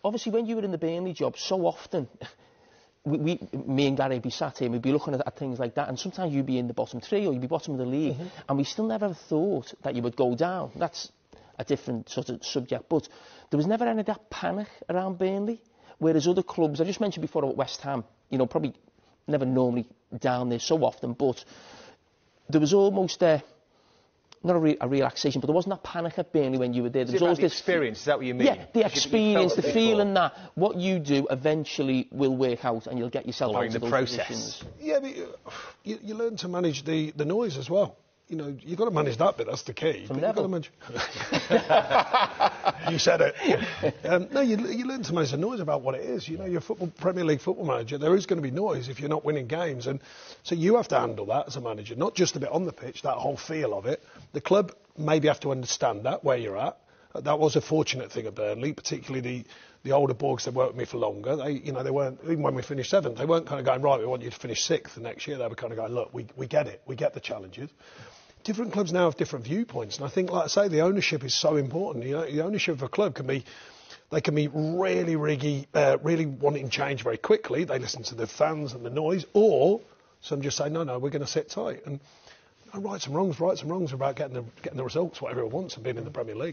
obviously when you were in the Burnley job, so often, me and Gary would be sat here and we'd be looking at things like that, and sometimes you'd be in the bottom 3 or you'd be bottom of the league, and we still never thought that you would go down. That's a different sort of subject, but there was never any of that panic around Burnley, whereas other clubs, I just mentioned before about West Ham, you know, probably never normally down there so often, but there was almost not a relaxation, but there wasn't that panic at Burnley when you were there. There was always this experience, is that what you mean? Yeah, the experience, the feeling that what you do eventually will work out and you'll get yourself out of those positions. Yeah, but you learn to manage the noise as well. You know, you've got to manage that bit, that's the key. From Neville. You said it. No, you learn to manage the noise about what it is. You know, you're a Premier League football manager, there is going to be noise if you're not winning games. And so you have to handle that as a manager, not just a bit on the pitch, that whole feel of it. The club maybe have to understand that, where you're at. That was a fortunate thing at Burnley, particularly the older Borgs that worked with me for longer. They weren't, even when we finished 7th, they weren't kind of going, right, we want you to finish 6th the next year. They were kind of going, look, we get it, we get the challenges. Different clubs now have different viewpoints, and I think, like I say, the ownership is so important. You know, the ownership of a club can be really wanting change very quickly. They listen to the fans and the noise, or some just say, no, we're going to sit tight. And rights and wrongs are about getting the results, what everyone wants, and being in the Premier League.